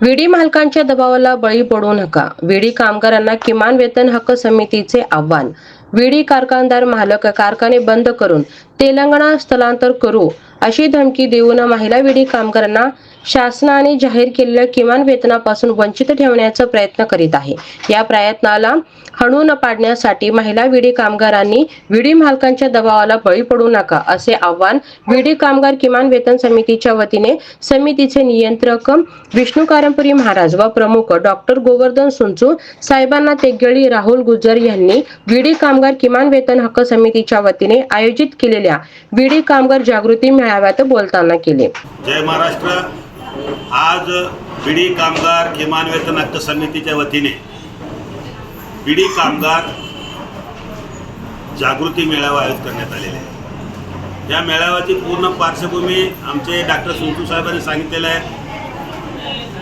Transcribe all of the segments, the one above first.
विडी मालकांच्या दबावाला बळी पडू नका. विडी कामगारांना किमान वेतन हक्क समितीचे आव्हान. विडी कारखानदार मालक कारखाने बंद करून तेलंगणा स्थलांतर करू अशी धमकी देऊन महिला विडी कामगारांना शासनाने जाहीर केलेल्या किमान वेतनापासून वंचित ठेवण्याचा प्रयत्न करीत आहे. या प्रयत्नाला हाणून पाडण्यासाठी महिला विडी कामगारांनी विडी मालकांच्या दबावाला बळी पडू नका असे आवाहन विडी कामगार किमान वेतन समितीच्या वतीने समितीचे नियंत्रक विष्णू कारंपुरी महाराज व प्रमुख डॉक्टर गोवर्धन सुंचू साहेबांना तेगेळी राहुल गुज्जर यांनी विडी कामगार किमान वेतन हक्क समितीच्या वतीने आयोजित केलेल्या विडी कामगार जागृती मेळाव्यात बोलताना केले. जय महाराष्ट्र. आज विडी कामगार किमान वेतन हक्क समितीच्या वतीने विडी कामगार जागृती मेळावा आयोजित करण्यात आलेला आहे. या मेळाव्याची पूर्ण पार्श्वभूमी आमचे डॉक्टर सुंचू साहेबांनी सांगितलेलं आहे.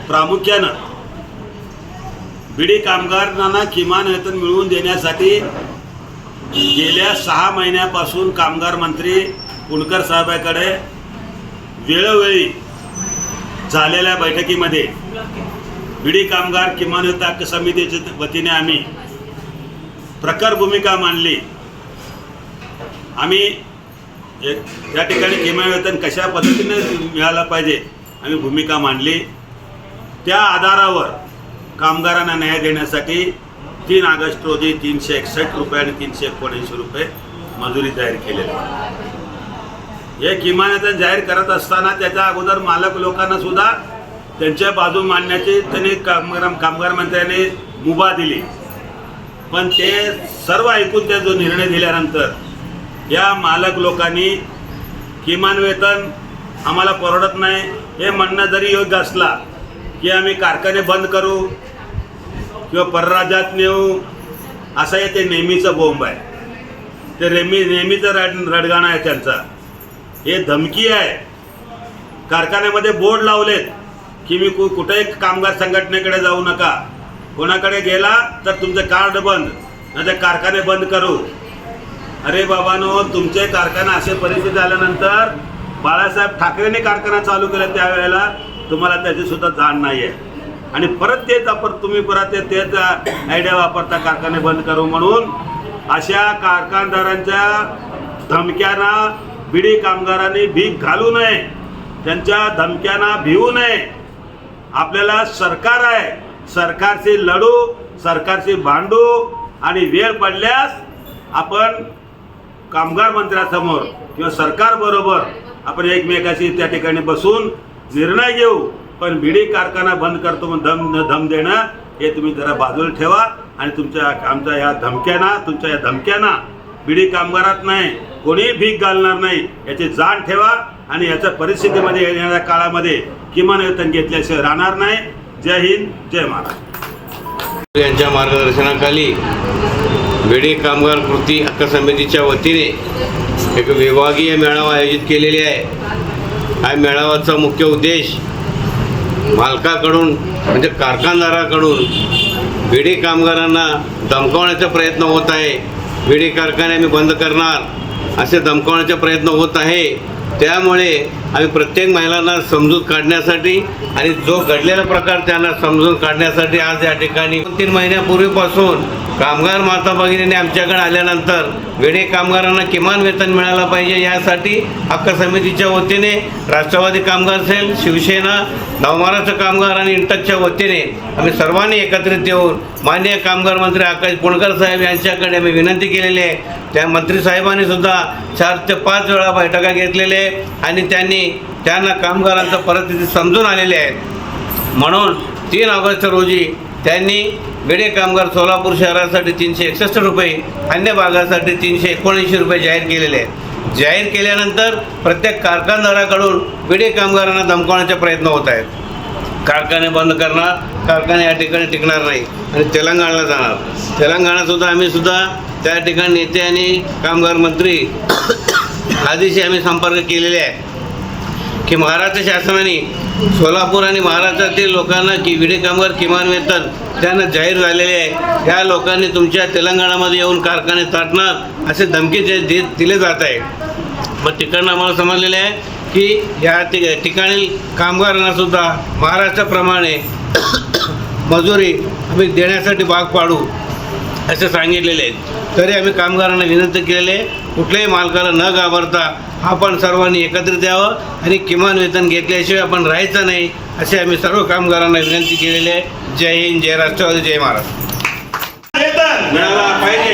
प्रामुख्यानं विडी कामगारांना किमान वेतन मिळवून देण्यासाठी गेल्या 6 महिन्यापासून कामगार मंत्री पुणकर साहेबांकडे वेळोवेळी झालेल्या बैठकीमध्ये विडी कामगार किमान वेतन हक्क समितीच्या वतीने आम्ही प्रखर भूमिका मांडली. आम्ही या ठिकाणी किमान वेतन कशा पद्धतीने मिळालं पाहिजे आम्ही भूमिका मांडली. त्या आधारावर कामगारांना न्याय देण्यासाठी 3 ऑगस्ट रोजी 361 रुपये आणि 379 रुपये मजुरी जाहीर केलेली आहे. हे किमान वेतन जाहीर करत असताना त्याच्या अगोदर मालक लोकांना सुद्धा त्यांच्या बाजू मांडण्याची त्यांनी कामगार मंत्र्यांनी मुभा दिली. पण ते सर्व ऐकून त्या जो निर्णय दिल्यानंतर या मालक लोकांनी किमान वेतन आम्हाला परवडत नाही हे म्हणणं जरी योग्य असला की आम्ही कारखाने बंद करू किंवा परराज्यात नेऊ असं हे ते नेहमीचं बोंब आहे. ते नेहमीचं रडगाणं आहे त्यांचा. हे धमकी आहे. कारखान्यामध्ये बोर्ड लावलेत की मी कुठेही कामगार संघटनेकडे जाऊ नका, कोणाकडे गेला तर तुमचे कार्ड बंद नाही तर कारखाने बंद करू. अरे बाबांनो, तुमचे कारखाना असे परिस्थिती आल्यानंतर बाळासाहेब ठाकरेंनी कारखाना चालू केला त्यावेळेला तुम्हाला त्याची सुद्धा जाण नाही आहे आणि परत तेच तुम्ही परत तेच आयडिया वापरता कारखाने बंद करू म्हणून. अशा कारखानदारांच्या धमक्यांना विडी कामगारांनी भीक घालू नये, त्यांच्या धमक्यांना भिवू नये. आपल्याला सरकार आहे, सरकारशी लढू, सरकारशी भांडू आणि वेळ पडल्यास आपण कामगार मंत्र्यासमोर किंवा सरकारबरोबर आपण एकमेकाशी त्या ठिकाणी बसून निर्णय घेऊ. पण विडी कारखाना बंद करतो म्हणून धम देणं हे तुम्ही जरा बाजूला ठेवा आणि आमच्या या धमक्यांना विडी कामगारात नाही कोणी भीक घालणार नाही याची जाण ठेवा आणि याच्या परिस्थितीमध्ये येणाऱ्या काळामध्ये किमान वेतन घेतल्याशिवाय राहणार नाही. जय हिंद, जय महाराष्ट्र. यांच्या मार्गदर्शनाखाली विडी कामगार कृती हक्क समितीच्या वतीने एक विभागीय मेळावा आयोजित केलेले आहे. हा मेळाव्याचा मुख्य उद्देश मालकाकडून म्हणजे कारखानदाराकडून विडी कामगारांना धमकावण्याचा प्रयत्न होत आहे. विडी कारखाने आम्ही बंद करणार असे धमकावण्याचा प्रयत्न होत आहे. त्यामुळे आम्ही प्रत्येक महिलांना समजूत काढण्यासाठी आणि जो घडलेला प्रकार त्यांना समजून काढण्यासाठी आज या ठिकाणी 2-3 महिन्यापूर्वीपासून कामगार माता भगिनीने आमच्याकडे आल्यानंतर विडी कामगारांना किमान वेतन मिळालं पाहिजे यासाठी हक्क समितीच्या वतीने राष्ट्रवादी कामगार सेल, शिवसेना, नवमहाराष्ट्र कामगार आणि इंटकच्या वतीने आम्ही सर्वांनी एकत्रित येऊन माननीय कामगार मंत्री आकाश पुणकर साहेब यांच्याकडे आम्ही विनंती केलेली आहे. त्या मंत्री साहेबांनी सुद्धा 4 ते 5 वेळा बैठका घेतलेल्या आहे आणि त्यांना कामगारांचं परिस्थिती समजून आलेली आहे. म्हणून 3 ऑगस्ट रोजी त्यांनी विडी कामगार सोलापूर शहरासाठी 361 रुपये, अन्य भागासाठी 379 रुपये जाहीर केलेले आहेत. जाहीर केल्यानंतर प्रत्येक कारखानदाराकडून विडी कामगारांना धमकावण्याचे प्रयत्न होत आहेत. कारखाने बंद करणार, कारखाने या ठिकाणी टिकणार नाही आणि तेलंगणाला जाणार. तेलंगणासुद्धा आम्ही त्या ठिकाणी नेते आणि कामगार मंत्री आधीशी आम्ही संपर्क केलेले आहे की महाराष्ट्र शासनाने सोलापूर आणि महाराष्ट्रातील लोकांना की विडी कामगार किमान वेतन त्यांना जाहीर झालेले आहे. या लोकांनी तुमच्या तेलंगणामध्ये येऊन कारखाने ताटणार असे धमकी दिले जात आहे. मग तिकडनं आम्हाला समजलेले आहे की या ठिकाणी कामगारांना सुद्धा महाराष्ट्राप्रमाणे मजुरी आम्ही देण्यासाठी भाग पाडू असं सांगितलेले आहेत. तरी आम्ही कामगारांना विनंती केलेली आहे, कुठल्याही मालकाला न घाबरता आपण सर्वांनी एकत्रित यावं आणि किमान वेतन घेतल्याशिवाय आपण राहायचं नाही असे आम्ही सर्व कामगारांना विनंती केलेली आहे. जय हिंद, जय राष्ट्रवादी, जय महाराष्ट्र. वेतन मिळाला पाहिजे.